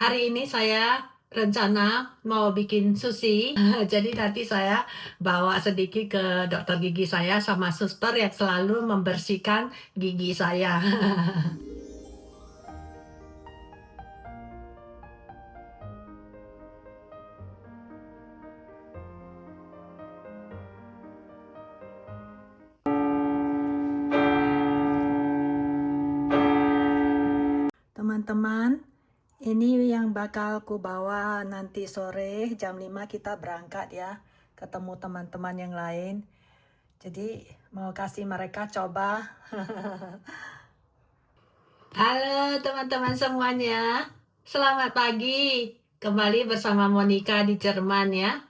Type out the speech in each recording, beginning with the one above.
Hari ini saya rencana mau bikin sushi. Jadi nanti saya bawa sedikit ke dokter gigi saya sama suster yang selalu membersihkan gigi saya. Teman-teman, ini yang bakal ku bawa nanti sore jam 5 kita berangkat ya. Ketemu teman-teman yang lain. Jadi mau kasih mereka coba. Halo teman-teman semuanya. Selamat pagi. Kembali bersama Monica di Jerman ya.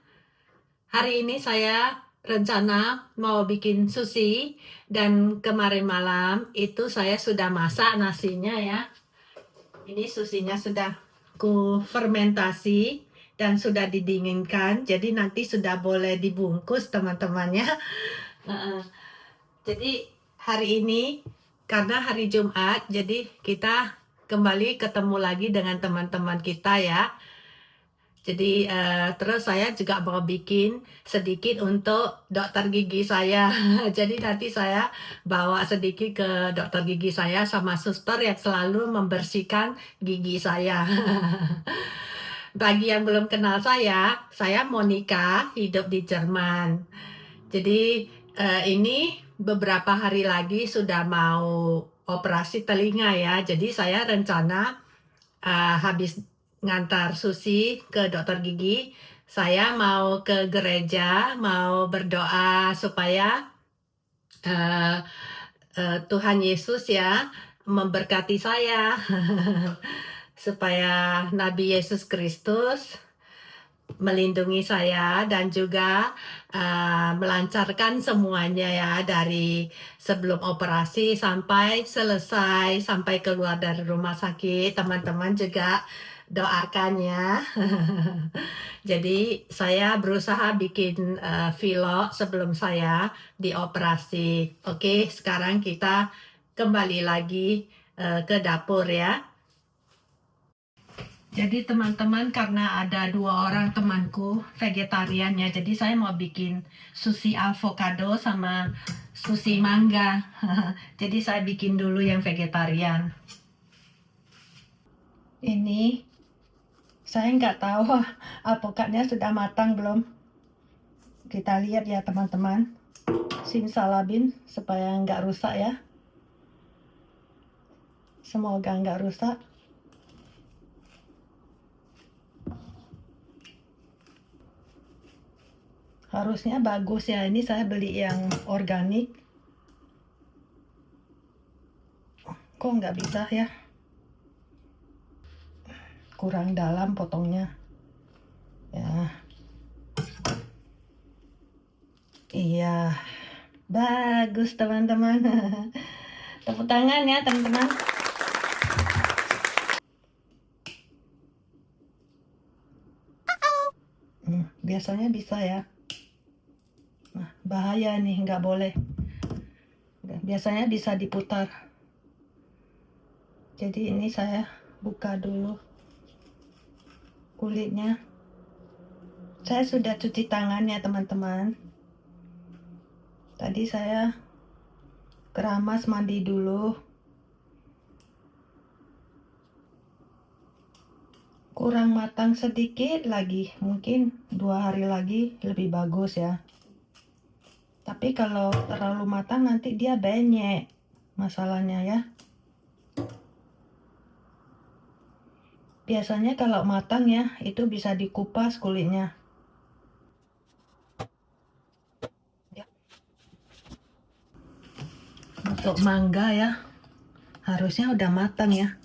Hari ini saya rencana mau bikin sushi dan kemarin malam itu saya sudah masak nasinya ya. Ini susinya sudah ku fermentasi dan sudah didinginkan. Jadi nanti sudah boleh dibungkus teman-temannya. Jadi hari ini karena hari Jumat, jadi kita kembali ketemu lagi dengan teman-teman kita ya. Jadi terus saya juga mau bikin sedikit untuk dokter gigi saya. Jadi nanti saya bawa sedikit ke dokter gigi saya sama suster yang selalu membersihkan gigi saya. Bagi yang belum kenal saya Monica, hidup di Jerman. Jadi ini beberapa hari lagi sudah mau operasi telinga ya. Jadi saya rencana habis ngantar Susi ke dokter gigi, saya mau ke gereja, mau berdoa supaya eh, Tuhan Yesus ya memberkati saya, supaya Nabi Yesus Kristus melindungi saya dan juga melancarkan semuanya ya dari sebelum operasi sampai selesai, sampai keluar dari rumah sakit. Teman-teman juga doakan ya. Jadi saya berusaha bikin vlog sebelum saya dioperasi. Oke, sekarang kita kembali lagi ke dapur ya. Jadi teman-teman, karena ada 2 orang temanku vegetarian ya, jadi saya mau bikin sushi avocado sama sushi mangga. Jadi saya bikin dulu yang vegetarian. Ini saya nggak tahu avocadnya sudah matang belum. Kita lihat ya teman-teman. Simsalabim supaya nggak rusak ya. Semoga nggak rusak. Harusnya bagus ya, ini saya beli yang organik. Kok nggak bisa ya? Kurang dalam potongnya. Ya. Iya. Bagus teman-teman. Tepuk tangan ya teman-teman. Biasanya bisa ya. Nah, bahaya nih, nggak boleh. Biasanya bisa diputar. Jadi ini saya buka dulu kulitnya. Saya sudah cuci tangan ya teman-teman. Tadi saya keramas mandi dulu. Kurang matang sedikit lagi, mungkin 2 hari lagi lebih bagus ya. Tapi kalau terlalu matang nanti dia benyek masalahnya ya. Biasanya kalau matang ya, itu bisa dikupas kulitnya. Ya. Untuk mangga ya, harusnya udah matang ya.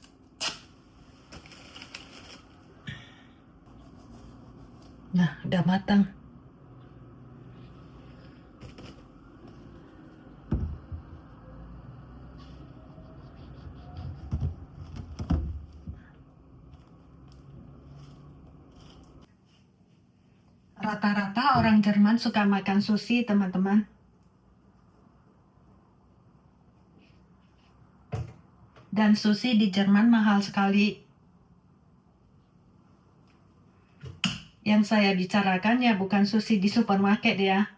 Nah, udah matang. Rata-rata orang Jerman suka makan sushi, teman-teman. Dan sushi di Jerman mahal sekali. Yang saya bicarakan ya bukan sushi di supermarket ya.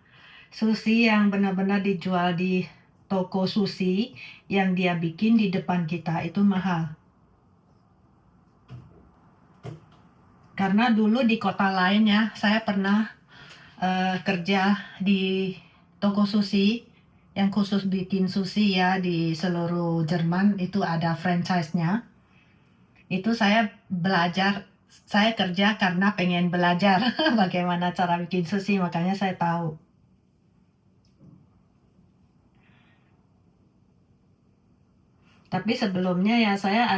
Sushi yang benar-benar dijual di toko sushi yang dia bikin di depan kita itu mahal. Karena dulu di kota lain ya, saya pernah kerja di toko sushi yang khusus bikin sushi ya di seluruh Jerman, itu ada franchise-nya. Itu saya belajar, saya kerja karena pengen belajar bagaimana cara bikin sushi, makanya saya tahu. Tapi sebelumnya ya saya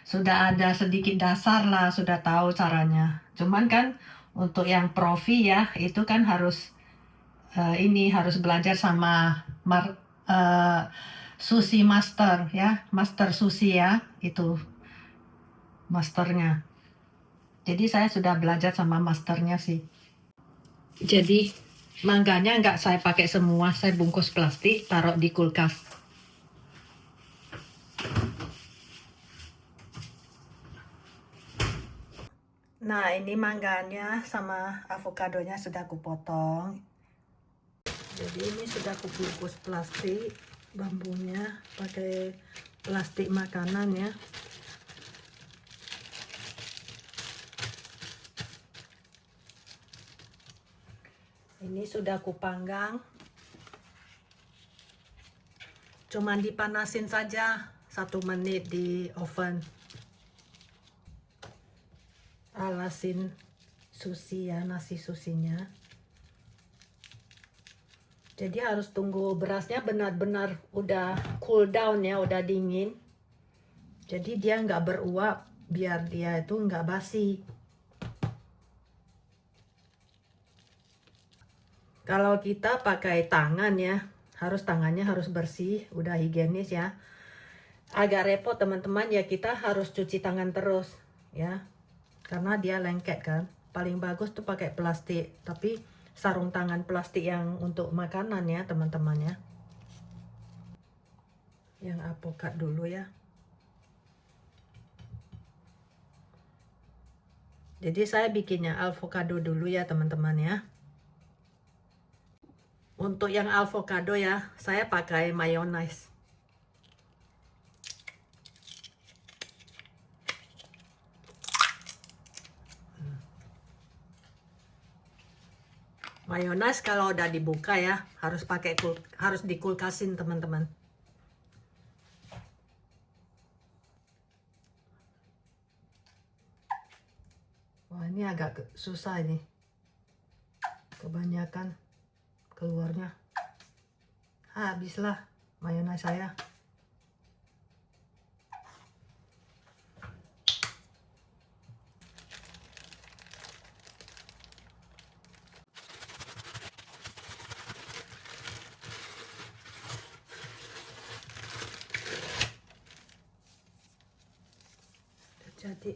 sudah ada sedikit dasar lah, sudah tahu caranya. Cuman kan untuk yang profi ya, itu kan harus harus belajar sama sushi master ya, master sushi ya, itu masternya. Jadi saya sudah belajar sama masternya sih. Jadi mangganya nggak saya pakai semua, saya bungkus plastik, taruh di kulkas. Nah, ini mangganya sama avokadonya sudah aku potong. Jadi ini sudah aku bungkus plastik, bambunya pakai plastik makanan ya. Ini sudah aku panggang. Cuman dipanasin saja 1 menit di oven. Alasin sushi ya, nasi susinya. Jadi harus tunggu berasnya benar-benar udah cool down ya, udah dingin. Jadi dia nggak beruap, biar dia itu nggak basi. Kalau kita pakai tangan ya, tangannya harus bersih, udah higienis ya. Agak repot teman-teman ya, kita harus cuci tangan terus ya. Karena dia lengket kan. Paling bagus tuh pakai plastik, tapi sarung tangan plastik yang untuk makanan ya teman-teman ya. Yang alpukat dulu ya. Jadi saya bikinnya avocado dulu ya teman-teman ya. Untuk yang avocado ya, saya pakai mayones. Mayones kalau udah dibuka ya, harus dikulkasin teman-teman. Wah, ini agak susah ini. Kebanyakan keluarnya. Habislah mayones saya. Jadi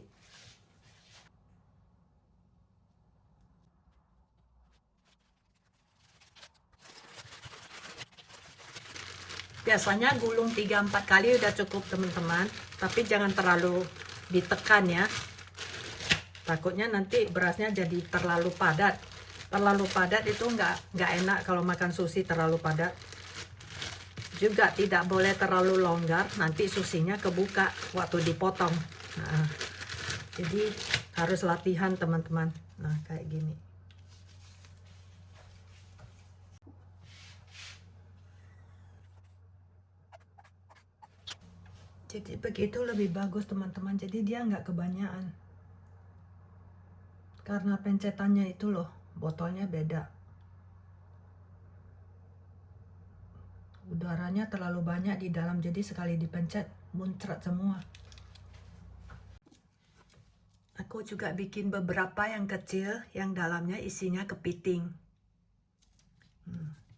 biasanya gulung 3-4 kali udah cukup teman-teman, tapi jangan terlalu ditekan ya, takutnya nanti berasnya jadi terlalu padat. Terlalu padat itu nggak enak kalau makan sushi terlalu padat. Juga tidak boleh terlalu longgar, nanti susinya kebuka waktu dipotong. Nah, jadi harus latihan teman-teman. Nah, kayak gini. Jadi begitu lebih bagus teman-teman. Jadi dia nggak kebanyakan. Karena pencetannya itu loh, botolnya beda. Udaranya terlalu banyak di dalam, jadi sekali dipencet muncrat semua. Aku juga bikin beberapa yang kecil, yang dalamnya isinya kepiting.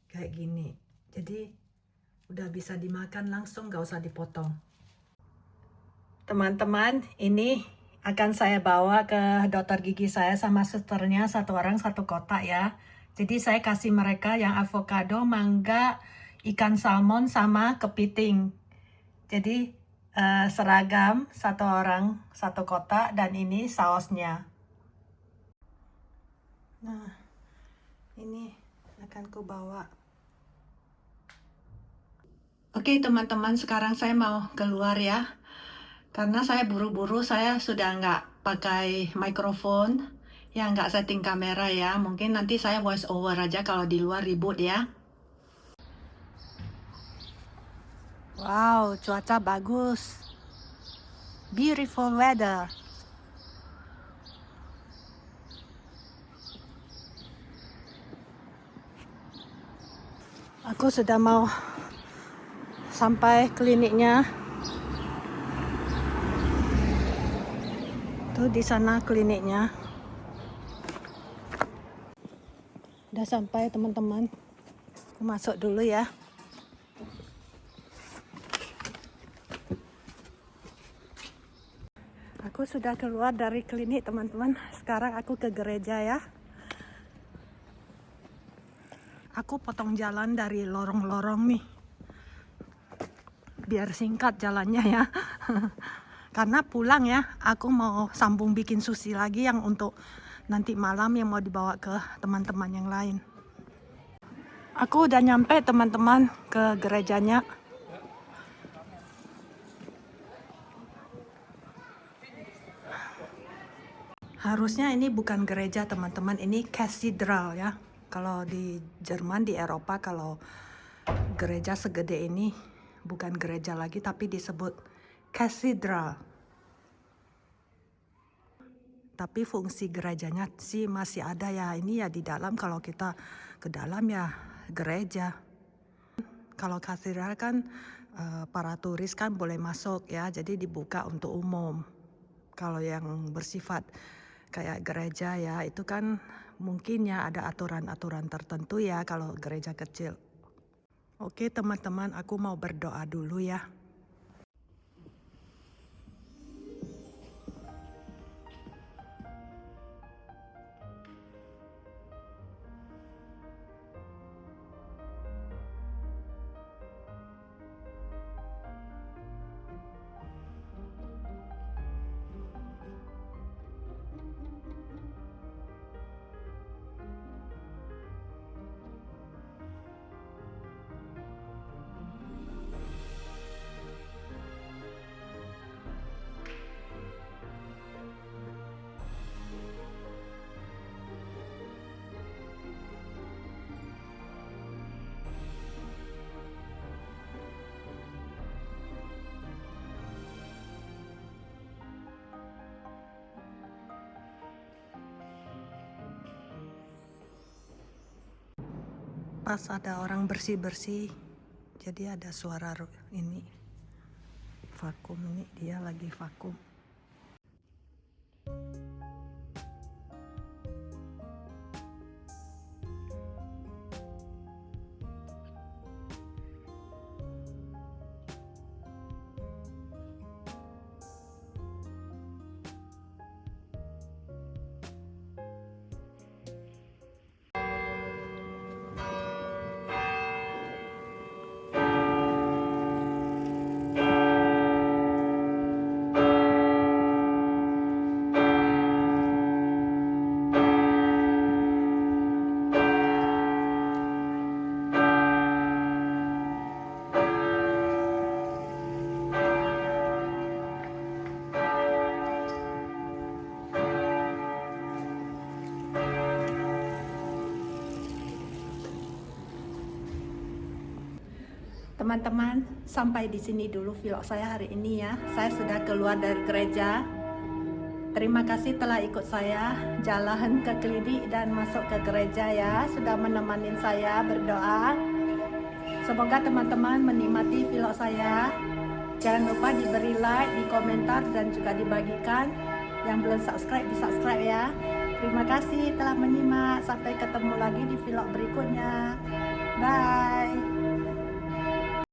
Kayak gini. Jadi udah bisa dimakan langsung, gak usah dipotong. Teman-teman, ini akan saya bawa ke dokter gigi saya sama susternya, 1 orang 1 kotak ya. Jadi saya kasih mereka yang avocado, mangga, ikan salmon sama kepiting. Jadi seragam 1 orang 1 kotak, dan ini sausnya. Nah, ini akan ku bawa. Oke teman-teman, sekarang saya mau keluar ya. Karena saya buru-buru, saya sudah nggak pakai mikrofon, ya nggak setting kamera ya. Mungkin nanti saya voice over aja kalau di luar ribut ya. Wow, cuaca bagus. Beautiful weather. Aku sudah mau sampai kliniknya. Tuh di sana kliniknya. Udah sampai teman-teman. Aku masuk dulu ya. Aku sudah keluar dari klinik teman-teman. Sekarang aku ke gereja ya. Aku potong jalan dari lorong-lorong nih. Biar singkat jalannya ya. Karena pulang ya, aku mau sambung bikin sushi lagi yang untuk nanti malam yang mau dibawa ke teman-teman yang lain. Aku udah nyampe teman-teman ke gerejanya. Harusnya ini bukan gereja teman-teman, ini katedral ya. Kalau di Jerman, di Eropa, kalau gereja segede ini bukan gereja lagi tapi disebut katedral. Tapi fungsi gerejanya sih masih ada ya. Ini ya di dalam, kalau kita ke dalam ya gereja. Kalau katedral kan para turis kan boleh masuk ya, jadi dibuka untuk umum. Kalau yang bersifat kayak gereja ya, itu kan mungkin ya ada aturan-aturan tertentu ya kalau gereja kecil. Oke teman-teman, aku mau berdoa dulu ya. Pas ada orang bersih-bersih, jadi ada suara ini vakum, ini dia lagi vakum. Teman-teman, sampai di sini dulu vlog saya hari ini ya. Saya sudah keluar dari gereja. Terima kasih telah ikut saya jalan ke klinik dan masuk ke gereja ya. Sudah menemani saya berdoa. Semoga teman-teman menikmati vlog saya. Jangan lupa diberi like, di komentar, dan juga dibagikan. Yang belum subscribe, di subscribe ya. Terima kasih telah menyimak. Sampai ketemu lagi di vlog berikutnya. Bye.